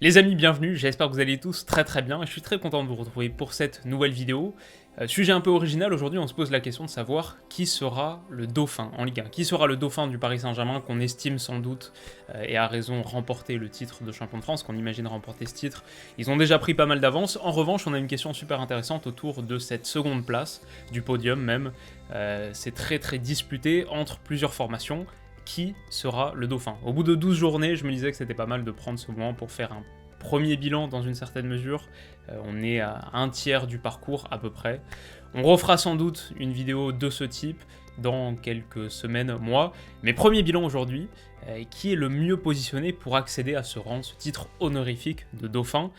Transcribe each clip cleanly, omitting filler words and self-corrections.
Les amis, bienvenue, j'espère que vous allez tous très bien et je suis très content de vous retrouver pour cette nouvelle vidéo. Sujet un peu original, aujourd'hui on se pose la question de savoir qui sera le dauphin en Ligue 1. Qui sera le dauphin du Paris Saint-Germain qu'on estime sans doute, et à raison, remporter le titre de champion de France, qu'on imagine remporter ce titre. Ils ont déjà pris pas mal d'avance. En revanche, on a une question super intéressante autour de cette seconde place, du podium même. C'est très disputé entre plusieurs formations. Qui sera le dauphin? Au bout de 12 journées, je me disais que c'était pas mal de prendre ce moment pour faire un premier bilan dans une certaine mesure. On est à un tiers du parcours à peu près. On refera sans doute une vidéo de ce type dans quelques semaines, mois. Mais premier bilan aujourd'hui, qui est le mieux positionné pour accéder à ce rang, ce titre honorifique de dauphin?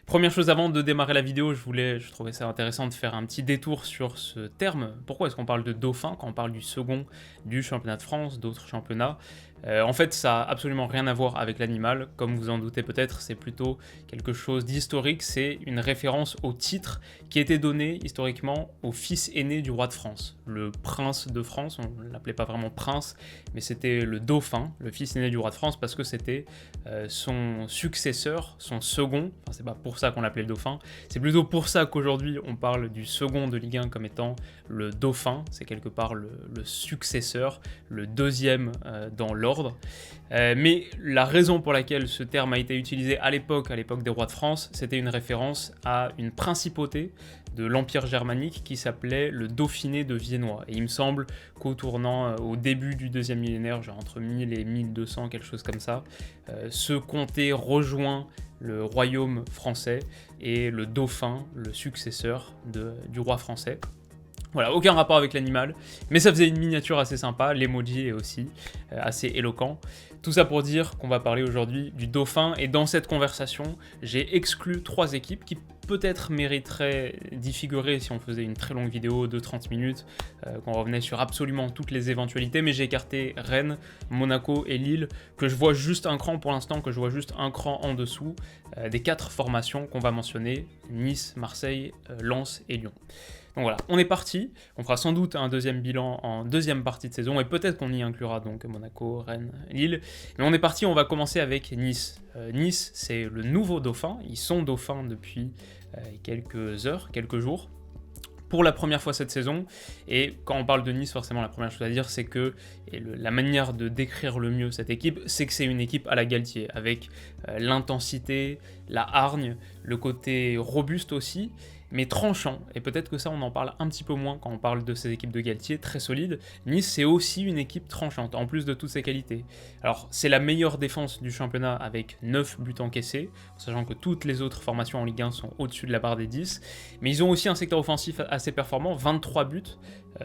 Première chose avant de démarrer la vidéo, je trouvais ça intéressant de faire un petit détour sur ce terme. Pourquoi est-ce qu'on parle de dauphin quand on parle du second du championnat de France, d'autres championnats? En fait, ça n'a absolument rien à voir avec l'animal. Comme vous en doutez peut-être, c'est plutôt quelque chose d'historique. C'est une référence au titre qui était donné historiquement au fils aîné du roi de France. Le prince de France, on ne l'appelait pas vraiment prince, mais c'était le dauphin, le fils aîné du roi de France, parce que c'était son successeur, son second. Enfin, c'est pas pour ça qu'on l'appelait le dauphin. C'est plutôt pour ça qu'aujourd'hui, on parle du second de Ligue 1 comme étant le dauphin. C'est quelque part le successeur, le deuxième dans l'ordre. Mais la raison pour laquelle ce terme a été utilisé à l'époque des rois de France, c'était une référence à une principauté de l'Empire germanique qui s'appelait le Dauphiné de Viennois. Et il me semble qu'au tournant, au début du deuxième millénaire, genre entre 1000 et 1200, quelque chose comme ça, ce comté rejoint le royaume français et le dauphin, le successeur du roi français. Voilà, aucun rapport avec l'animal, mais ça faisait une miniature assez sympa, l'emoji est aussi assez éloquent. Tout ça pour dire qu'on va parler aujourd'hui du dauphin, et dans cette conversation, j'ai exclu 3 équipes qui peut-être mériteraient d'y figurer si on faisait une très longue vidéo de 30 minutes, qu'on revenait sur absolument toutes les éventualités, mais j'ai écarté Rennes, Monaco et Lille, que je vois juste un cran pour l'instant, que je vois juste un cran en dessous des 4 formations qu'on va mentionner, Nice, Marseille, Lens et Lyon. Donc voilà, on est parti, on fera sans doute un deuxième bilan en deuxième partie de saison, et peut-être qu'on y inclura donc Monaco, Rennes, Lille, mais on est parti, on va commencer avec Nice. Nice, c'est le nouveau dauphin, ils sont dauphins depuis quelques heures, quelques jours, pour la première fois cette saison, et quand on parle de Nice, forcément la première chose à dire, c'est que, la manière de décrire le mieux cette équipe, c'est que c'est une équipe à la Galtier, avec l'intensité, la hargne, le côté robuste aussi, mais tranchant, et peut-être que ça on en parle un petit peu moins quand on parle de ces équipes de Galtier, très solides. Nice c'est aussi une équipe tranchante, en plus de toutes ses qualités. Alors c'est la meilleure défense du championnat avec 9 buts encaissés, sachant que toutes les autres formations en Ligue 1 sont au-dessus de la barre des 10, mais ils ont aussi un secteur offensif assez performant, 23 buts,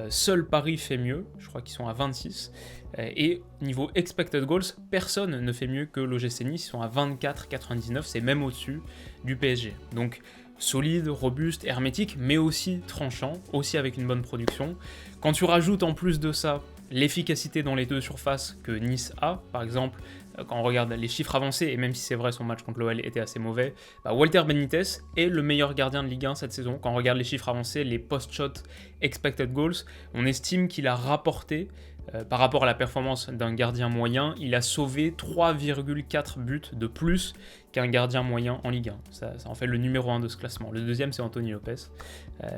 seul Paris fait mieux, je crois qu'ils sont à 26, et niveau expected goals, personne ne fait mieux que l'OGC Nice, ils sont à 24,99, c'est même au-dessus du PSG. Donc solide, robuste, hermétique, mais aussi tranchant, aussi avec une bonne production. Quand tu rajoutes en plus de ça l'efficacité dans les deux surfaces que Nice a, par exemple, quand on regarde les chiffres avancés, et même si c'est vrai son match contre l'OL était assez mauvais, Walter Benitez est le meilleur gardien de Ligue 1 cette saison. Quand on regarde les chiffres avancés, les post-shot expected goals, on estime qu'il a rapporté, par rapport à la performance d'un gardien moyen, il a sauvé 3,4 buts de plus qu'un gardien moyen en Ligue 1. Ça en fait le numéro 1 de ce classement. Le deuxième, c'est Anthony Lopez.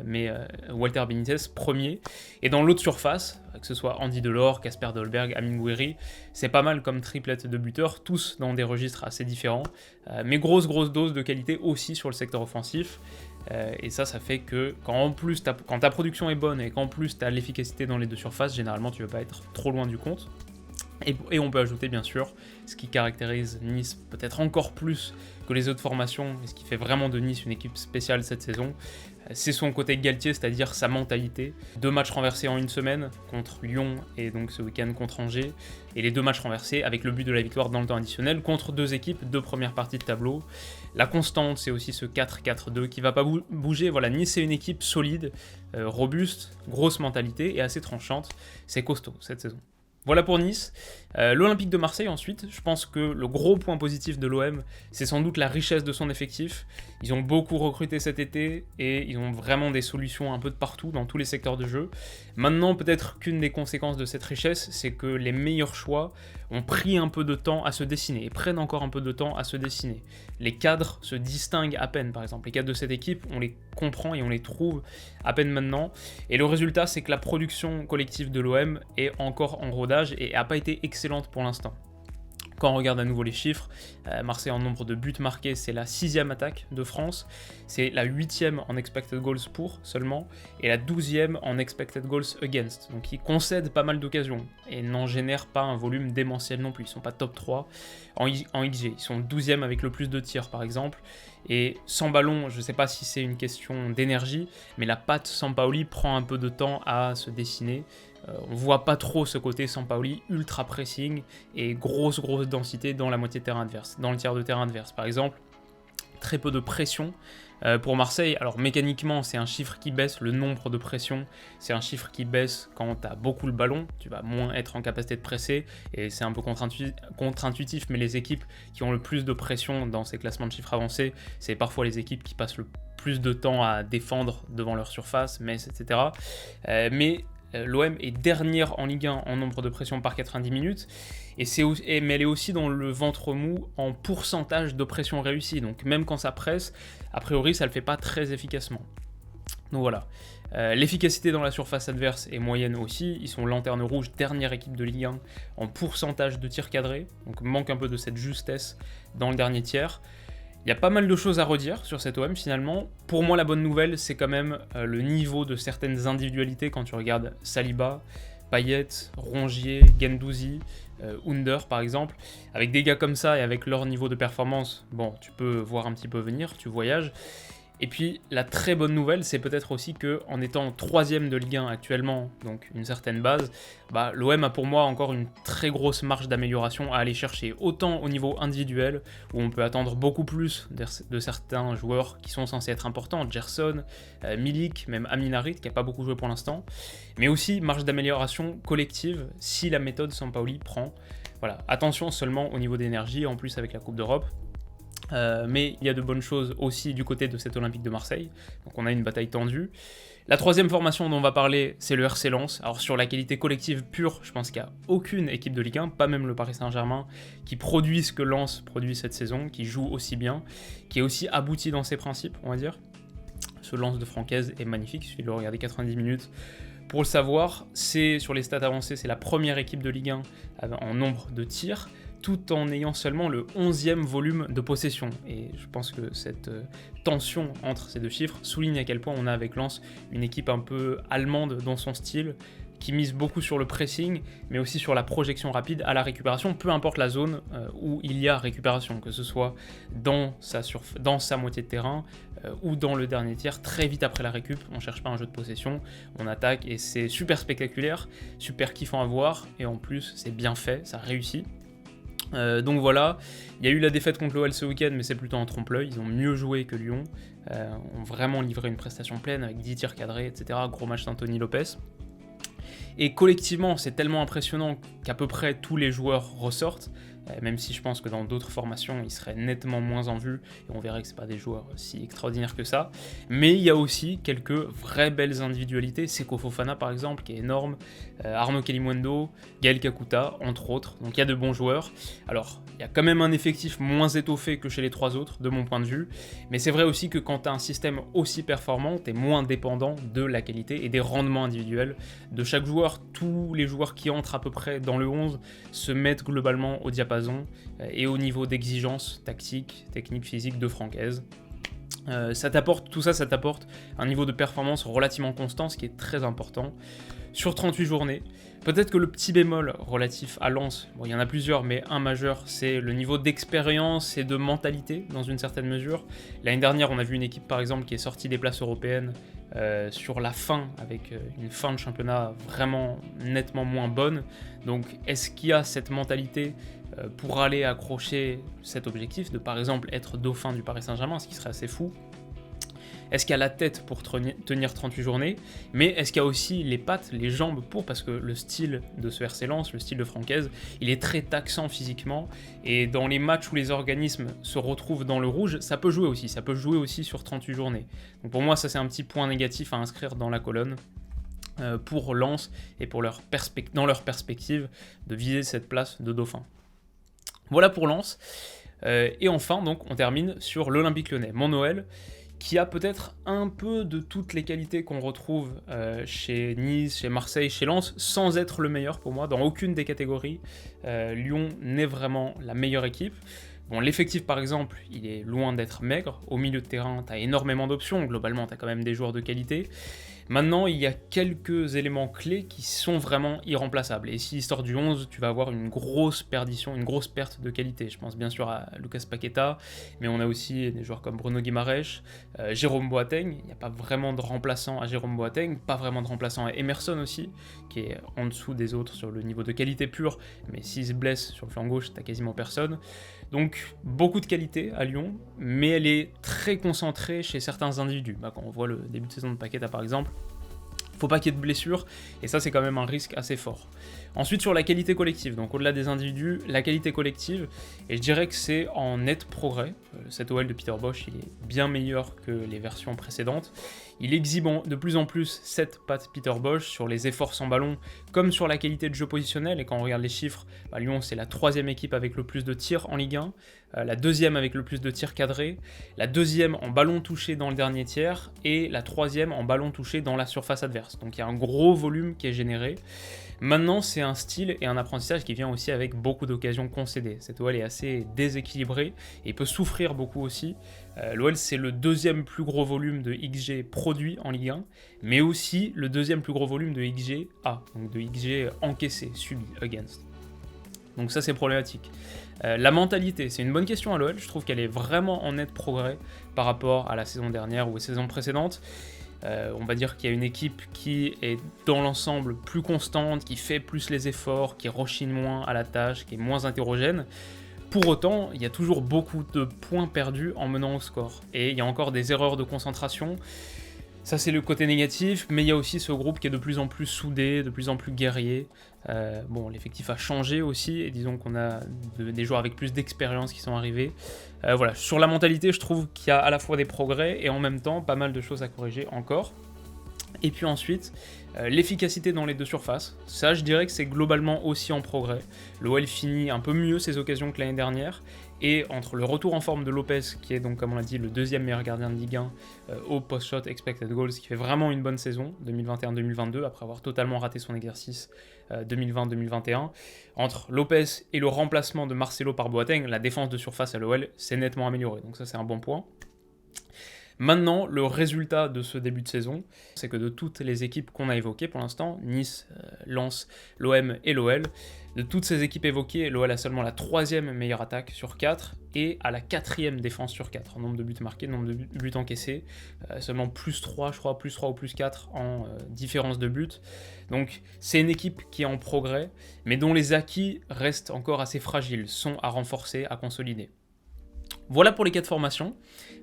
Mais Walter Benitez, premier. Et dans l'autre surface, que ce soit Andy Delors, Kasper Dolberg, Amine Gouiri, c'est pas mal comme triplette de buteurs, tous dans des registres assez différents. Mais grosse dose de qualité aussi sur le secteur offensif. Et ça fait que quand ta production est bonne et qu'en plus tu as l'efficacité dans les deux surfaces, généralement tu ne veux pas être trop loin du compte. Et on peut ajouter bien sûr ce qui caractérise Nice peut-être encore plus que les autres formations, et ce qui fait vraiment de Nice une équipe spéciale cette saison, c'est son côté Galtier, c'est-à-dire sa mentalité. 2 matchs renversés en une semaine, contre Lyon et donc ce week-end contre Angers, et les 2 matchs renversés avec le but de la victoire dans le temps additionnel contre 2 équipes de première partie de tableau. La constante, c'est aussi ce 4-4-2 qui va pas bouger. Voilà, Nice c'est une équipe solide, robuste, grosse mentalité et assez tranchante. C'est costaud cette saison. Voilà pour Nice. L'Olympique de Marseille ensuite, je pense que le gros point positif de l'OM, c'est sans doute la richesse de son effectif. Ils ont beaucoup recruté cet été et ils ont vraiment des solutions un peu de partout dans tous les secteurs de jeu. Maintenant, peut-être qu'une des conséquences de cette richesse, c'est que les meilleurs choix ont pris un peu de temps à se dessiner et prennent encore un peu de temps à se dessiner. Les cadres se distinguent à peine, par exemple. Les cadres de cette équipe, on les comprend et on les trouve à peine maintenant. Et le résultat, c'est que la production collective de l'OM est encore en rodage et n'a pas été excellente pour l'instant. Quand on regarde à nouveau les chiffres, Marseille en nombre de buts marqués, c'est la 6e attaque de France, c'est la 8e en expected goals pour seulement, et la 12e en expected goals against. Donc ils concèdent pas mal d'occasions, et n'en génèrent pas un volume démentiel non plus. Ils sont pas top 3 en XG, ils sont 12e avec le plus de tirs par exemple, et sans ballon, je ne sais pas si c'est une question d'énergie, mais la patte Sampaoli prend un peu de temps à se dessiner. On voit pas trop ce côté Sampaoli, ultra pressing et grosse densité dans la moitié de terrain adverse, dans le tiers de terrain adverse. Par exemple, très peu de pression pour Marseille. Alors mécaniquement, c'est un chiffre qui baisse, le nombre de pressions, c'est un chiffre qui baisse quand tu as beaucoup le ballon, tu vas moins être en capacité de presser, et c'est un peu contre-intuitif, mais les équipes qui ont le plus de pression dans ces classements de chiffres avancés, c'est parfois les équipes qui passent le plus de temps à défendre devant leur surface, Metz, etc. Mais l'OM est dernière en Ligue 1 en nombre de pressions par 90 minutes, mais elle est aussi dans le ventre mou en pourcentage de pression réussie. Donc même quand ça presse, a priori ça ne le fait pas très efficacement. Donc voilà. L'efficacité dans la surface adverse est moyenne aussi. Ils sont lanterne rouge, dernière équipe de Ligue 1 en pourcentage de tirs cadrés. Donc manque un peu de cette justesse dans le dernier tiers. Il y a pas mal de choses à redire sur cet OM finalement. Pour moi, la bonne nouvelle, c'est quand même le niveau de certaines individualités quand tu regardes Saliba, Payet, Rongier, Guendouzi, Under par exemple. Avec des gars comme ça et avec leur niveau de performance, bon, tu peux voir un petit peu venir, tu voyages. Et puis la très bonne nouvelle, c'est peut-être aussi qu'en étant 3e de Ligue 1 actuellement, donc une certaine base, l'OM a pour moi encore une très grosse marge d'amélioration à aller chercher, autant au niveau individuel, où on peut attendre beaucoup plus de certains joueurs qui sont censés être importants, Gerson, Milik, même Amin Harit, qui n'a pas beaucoup joué pour l'instant, mais aussi marge d'amélioration collective si la méthode Sampaoli prend. Voilà, attention seulement au niveau d'énergie, en plus avec la Coupe d'Europe. Mais il y a de bonnes choses aussi du côté de cet Olympique de Marseille, donc on a une bataille tendue. La troisième formation dont on va parler, c'est le RC Lens. Alors sur la qualité collective pure, je pense qu'il n'y a aucune équipe de Ligue 1, pas même le Paris Saint-Germain, qui produit ce que Lens produit cette saison, qui joue aussi bien, qui est aussi abouti dans ses principes, on va dire. Ce Lens de Francaise est magnifique, il suffit de le regarder 90 minutes. Pour le savoir, sur les stats avancées, c'est la première équipe de Ligue 1 en nombre de tirs, tout en ayant seulement le 11e volume de possession. Et je pense que cette tension entre ces deux chiffres souligne à quel point on a avec Lens une équipe un peu allemande dans son style, qui mise beaucoup sur le pressing, mais aussi sur la projection rapide à la récupération, peu importe la zone où il y a récupération, que ce soit dans sa moitié de terrain ou dans le dernier tiers, très vite après la récup, on ne cherche pas un jeu de possession, on attaque, et c'est super spectaculaire, super kiffant à voir, et en plus c'est bien fait, ça réussit. Donc voilà, il y a eu la défaite contre l'OL ce week-end, mais c'est plutôt un trompe-l'œil, ils ont mieux joué que Lyon, ont vraiment livré une prestation pleine avec 10 tirs cadrés, etc. Gros match d'Anthony Lopez. Et collectivement, c'est tellement impressionnant qu'à peu près tous les joueurs ressortent, même si je pense que dans d'autres formations, ils seraient nettement moins en vue, et on verrait que ce pas des joueurs si extraordinaires que ça. Mais il y a aussi quelques vraies belles individualités, Seko Fofana par exemple, qui est énorme, Arnaud Kalimuendo, Gaël Kakuta, entre autres, donc il y a de bons joueurs. Alors, il y a quand même un effectif moins étoffé que chez les trois autres, de mon point de vue, mais c'est vrai aussi que quand tu as un système aussi performant, tu es moins dépendant de la qualité et des rendements individuels de chaque joueur. Tous les joueurs qui entrent à peu près dans le 11 se mettent globalement au diapason et au niveau d'exigence tactique, technique, physique de Francaise. Tout ça t'apporte un niveau de performance relativement constant, ce qui est très important. Sur 38 journées, peut-être que le petit bémol relatif à Lens, bon, il y en a plusieurs, mais un majeur, c'est le niveau d'expérience et de mentalité dans une certaine mesure. L'année dernière, on a vu une équipe par exemple qui est sortie des places européennes sur la fin, avec une fin de championnat vraiment nettement moins bonne. Donc est-ce qu'il y a cette mentalité pour aller accrocher cet objectif de par exemple être dauphin du Paris Saint-Germain, ce qui serait assez fou? Est-ce qu'il y a la tête pour tenir 38 journées? Mais est-ce qu'il y a aussi les pattes, les jambes pour? Parce que le style de ce RC Lens, le style de Francaise, il est très taxant physiquement. Et dans les matchs où les organismes se retrouvent dans le rouge, ça peut jouer aussi. Ça peut jouer aussi sur 38 journées. Donc pour moi, ça c'est un petit point négatif à inscrire dans la colonne. pour Lens et pour dans leur perspective de viser cette place de dauphin. Voilà pour Lens. Et enfin, donc, on termine sur l'Olympique Lyonnais, mon OL, qui a peut-être un peu de toutes les qualités qu'on retrouve chez Nice, chez Marseille, chez Lens, sans être le meilleur pour moi, dans aucune des catégories. Lyon n'est vraiment la meilleure équipe. Bon, l'effectif, par exemple, il est loin d'être maigre. Au milieu de terrain, tu as énormément d'options. Globalement, tu as quand même des joueurs de qualité. Maintenant, il y a quelques éléments clés qui sont vraiment irremplaçables. Et si sort du 11, tu vas avoir une grosse perdition, une grosse perte de qualité. Je pense bien sûr à Lucas Paqueta, mais on a aussi des joueurs comme Bruno Guimaraes, Jérôme Boateng. Il n'y a pas vraiment de remplaçant à Jérôme Boateng, pas vraiment de remplaçant à Emerson aussi, qui est en dessous des autres sur le niveau de qualité pure. Mais s'il se blesse sur le flanc gauche, tu n'as quasiment personne. Donc, beaucoup de qualité à Lyon, mais elle est très concentrée chez certains individus. Quand on voit le début de saison de Paqueta par exemple, faut pas qu'il y ait de blessures, et ça c'est quand même un risque assez fort. Ensuite sur la qualité collective, donc au-delà des individus, la qualité collective, et je dirais que c'est en net progrès. Cet OL de Peter Bosz, il est bien meilleur que les versions précédentes. Il exhibe de plus en plus cette patte Peter Bosz sur les efforts sans ballon, comme sur la qualité de jeu positionnel, et quand on regarde les chiffres, Lyon c'est la 3e équipe avec le plus de tirs en Ligue 1, la 2e avec le plus de tirs cadrés, la 2e en ballon touché dans le dernier tiers, et la 3e en ballon touché dans la surface adverse. Donc il y a un gros volume qui est généré. Maintenant, c'est un style et un apprentissage qui vient aussi avec beaucoup d'occasions concédées. Cet OL est assez déséquilibré et peut souffrir beaucoup aussi. L'OL, c'est le 2e plus gros volume de XG produit en Ligue 1, mais aussi le 2e plus gros volume de XG A, donc de XG encaissé, subi, against. Donc ça, c'est problématique. La mentalité, c'est une bonne question à l'OL. Je trouve qu'elle est vraiment en net progrès par rapport à la saison dernière ou aux saisons précédentes. On va dire qu'il y a une équipe qui est dans l'ensemble plus constante, qui fait plus les efforts, qui rechigne moins à la tâche, qui est moins hétérogène. Pour autant, il y a toujours beaucoup de points perdus en menant au score. Et il y a encore des erreurs de concentration. Ça, c'est le côté négatif, mais il y a aussi ce groupe qui est de plus en plus soudé, de plus en plus guerrier. L'effectif a changé aussi, et disons qu'on a des joueurs avec plus d'expérience qui sont arrivés. Voilà, sur la mentalité, je trouve qu'il y a à la fois des progrès, et en même temps, pas mal de choses à corriger encore. Et puis ensuite, l'efficacité dans les deux surfaces. Ça, je dirais que c'est globalement aussi en progrès. L'OL finit un peu mieux ses occasions que l'année dernière. Et entre le retour en forme de Lopez, qui est donc, comme on l'a dit, le 2e meilleur gardien de Ligue 1 au post-shot expected goals, qui fait vraiment une bonne saison 2021-2022, après avoir totalement raté son exercice 2020-2021. Entre Lopez et le remplacement de Marcelo par Boateng, la défense de surface à l'OL s'est nettement améliorée. Donc ça, c'est un bon point. Maintenant, le résultat de ce début de saison, c'est que de toutes les équipes qu'on a évoquées pour l'instant, Nice, Lens, l'OM et l'OL, de toutes ces équipes évoquées, l'OL a seulement la 3e meilleure attaque sur 4 et à la 4e défense sur 4 en nombre de buts marqués, nombre de buts encaissés, seulement plus 3, je crois, plus 3 ou plus 4 en différence de buts. Donc c'est une équipe qui est en progrès, mais dont les acquis restent encore assez fragiles, sont à renforcer, à consolider. Voilà pour les 4 formations.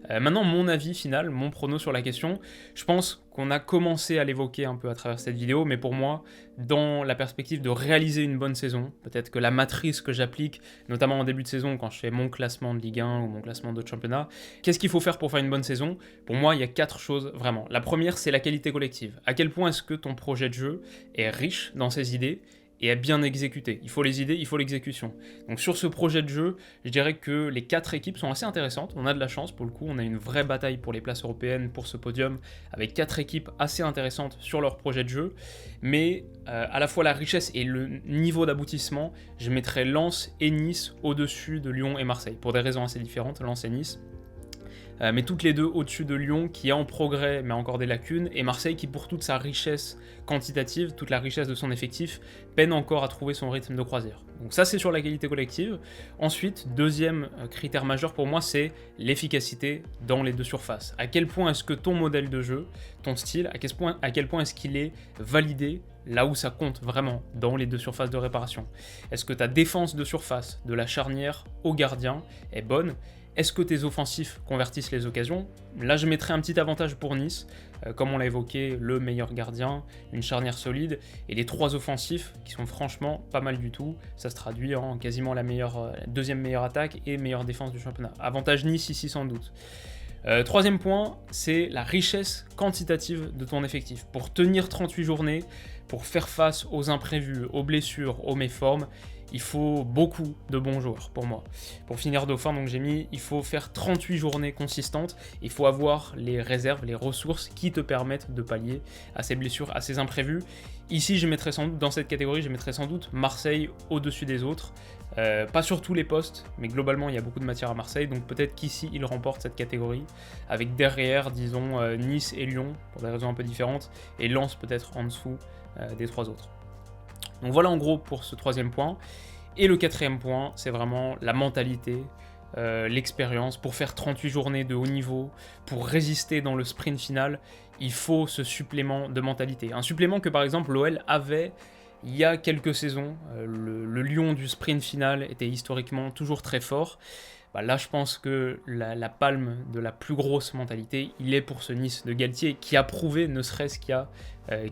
Maintenant, mon avis final, mon prono sur la question. Je pense qu'on a commencé à l'évoquer un peu à travers cette vidéo, mais pour moi, dans la perspective de réaliser une bonne saison, peut-être que la matrice que j'applique, notamment en début de saison, quand je fais mon classement de Ligue 1 ou mon classement de championnat, qu'est-ce qu'il faut faire pour faire une bonne saison? Pour moi, il y a 4 choses vraiment. La première, c'est la qualité collective. À quel point est-ce que ton projet de jeu est riche dans ses idées et à bien exécuter. Il faut les idées, il faut l'exécution. Donc sur ce projet de jeu, je dirais que les 4 équipes sont assez intéressantes. On a de la chance pour le coup, on a une vraie bataille pour les places européennes, pour ce podium, avec 4 équipes assez intéressantes sur leur projet de jeu. Mais à la fois la richesse et le niveau d'aboutissement, je mettrais Lens et Nice au-dessus de Lyon et Marseille, pour des raisons assez différentes, Lens et Nice. Mais toutes les deux au-dessus de Lyon qui est en progrès mais a encore des lacunes, et Marseille qui pour toute sa richesse quantitative, toute la richesse de son effectif, peine encore à trouver son rythme de croisière. Donc ça c'est sur la qualité collective. Ensuite, deuxième critère majeur pour moi, c'est l'efficacité dans les deux surfaces. À quel point est-ce que ton modèle de jeu, ton style, à quel point est-ce qu'il est validé là où ça compte vraiment, dans les deux surfaces de réparation. Est-ce que ta défense de surface, de la charnière au gardien, est bonne? Est-ce que tes offensifs convertissent les occasions? Là, je mettrais un petit avantage pour Nice. Comme on l'a évoqué, le meilleur gardien, une charnière solide, et les 3 offensifs qui sont franchement pas mal du tout. Ça se traduit en quasiment la deuxième meilleure attaque et meilleure défense du championnat. Avantage Nice ici sans doute. Troisième point, c'est la richesse quantitative de ton effectif. Pour tenir 38 journées, pour faire face aux imprévus, aux blessures, aux méformes, il faut beaucoup de bons joueurs pour moi. Pour finir dauphin, donc j'ai mis, il faut faire 38 journées consistantes, il faut avoir les réserves, les ressources qui te permettent de pallier à ces blessures, à ces imprévus. Ici, je mettrais sans doute, dans cette catégorie, je mettrais sans doute Marseille au-dessus des autres. Pas sur tous les postes, mais globalement, il y a beaucoup de matière à Marseille, donc peut-être qu'ici, il remporte cette catégorie, avec derrière, disons, Nice et Lyon, pour des raisons un peu différentes, et Lens peut-être en dessous des trois autres. Donc voilà en gros pour ce troisième point. Et le quatrième point, c'est vraiment la mentalité, l'expérience. Pour faire 38 journées de haut niveau, pour résister dans le sprint final, il faut ce supplément de mentalité. Un supplément que par exemple l'OL avait il y a quelques saisons. Le lion du sprint final était historiquement toujours très fort. Là, je pense que la palme de la plus grosse mentalité, il est pour ce Nice de Galtier, qui a prouvé, ne serait-ce qu'il y a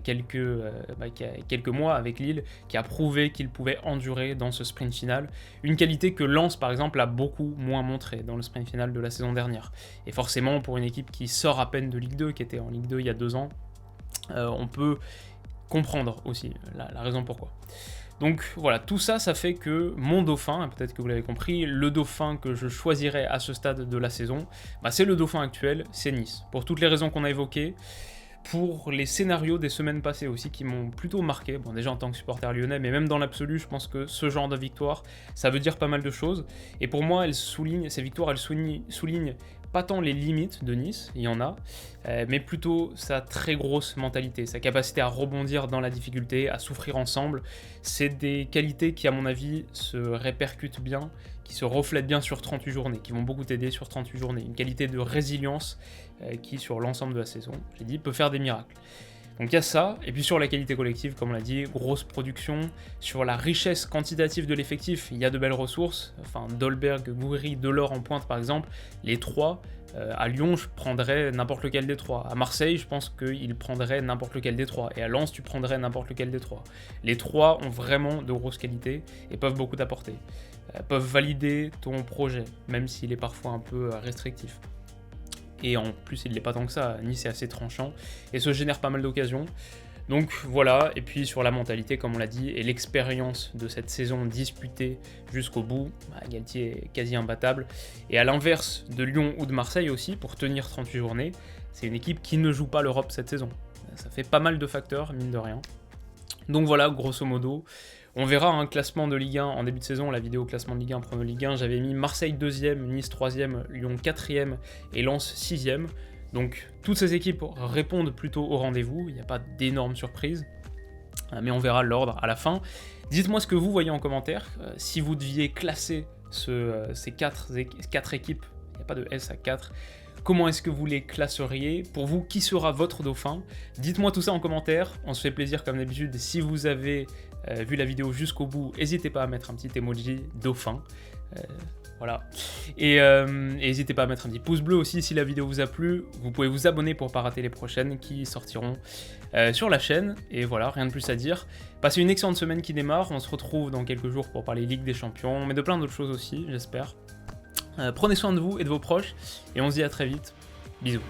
quelques mois avec Lille, qui a prouvé qu'il pouvait endurer dans ce sprint final. Une qualité que Lens, par exemple, a beaucoup moins montré dans le sprint final de la saison dernière. Et forcément, pour une équipe qui sort à peine de Ligue 2, qui était en Ligue 2 il y a 2 ans, on peut comprendre aussi la raison pourquoi. Donc voilà, tout ça, ça fait que mon dauphin, peut-être que vous l'avez compris, le dauphin que je choisirais à ce stade de la saison, c'est le dauphin actuel, c'est Nice. Pour toutes les raisons qu'on a évoquées, pour les scénarios des semaines passées aussi qui m'ont plutôt marqué, bon déjà en tant que supporter lyonnais, mais même dans l'absolu, je pense que ce genre de victoire, ça veut dire pas mal de choses. Et pour moi, ces victoires, elles soulignent pas tant les limites de Nice, il y en a, mais plutôt sa très grosse mentalité, sa capacité à rebondir dans la difficulté, à souffrir ensemble. C'est des qualités qui, à mon avis, se répercutent bien, qui se reflètent bien sur 38 journées, qui vont beaucoup t'aider sur 38 journées. Une qualité de résilience qui, sur l'ensemble de la saison, j'ai dit, peut faire des miracles. Donc il y a ça, et puis sur la qualité collective, comme on l'a dit, grosse production. Sur la richesse quantitative de l'effectif, il y a de belles ressources. Enfin, Dolberg, Gouiri, Delors en pointe par exemple, les trois. À Lyon, je prendrais n'importe lequel des trois. À Marseille, je pense qu'il prendrait n'importe lequel des trois. Et à Lens, tu prendrais n'importe lequel des trois. Les trois ont vraiment de grosses qualités et peuvent beaucoup t'apporter. Peuvent valider ton projet, même s'il est parfois un peu restrictif. Et en plus, il ne l'est pas tant que ça. Nice est assez tranchant et se génère pas mal d'occasions. Donc voilà, et puis sur la mentalité, comme on l'a dit, et l'expérience de cette saison disputée jusqu'au bout, Galtier est quasi imbattable. Et à l'inverse de Lyon ou de Marseille aussi, pour tenir 38 journées, c'est une équipe qui ne joue pas l'Europe cette saison. Ça fait pas mal de facteurs, mine de rien. Donc voilà, grosso modo. On verra un classement de Ligue 1 en début de saison, la vidéo classement de Ligue 1, prono Ligue 1, j'avais mis Marseille 2e, Nice 3e, Lyon 4e et Lens 6e. Donc toutes ces équipes répondent plutôt au rendez-vous, il n'y a pas d'énormes surprises, mais on verra l'ordre à la fin. Dites-moi ce que vous voyez en commentaire, si vous deviez classer ces 4 équipes, il n'y a pas de S à 4, comment est-ce que vous les classeriez? Pour vous, qui sera votre dauphin? Dites-moi tout ça en commentaire, on se fait plaisir comme d'habitude. Si vous avez vu la vidéo jusqu'au bout, n'hésitez pas à mettre un petit emoji dauphin. Voilà. Et n'hésitez pas à mettre un petit pouce bleu aussi si la vidéo vous a plu. Vous pouvez vous abonner pour ne pas rater les prochaines qui sortiront sur la chaîne. Et voilà, rien de plus à dire. Passez une excellente semaine qui démarre. On se retrouve dans quelques jours pour parler Ligue des Champions, mais de plein d'autres choses aussi, j'espère. Prenez soin de vous et de vos proches, et on se dit à très vite. Bisous.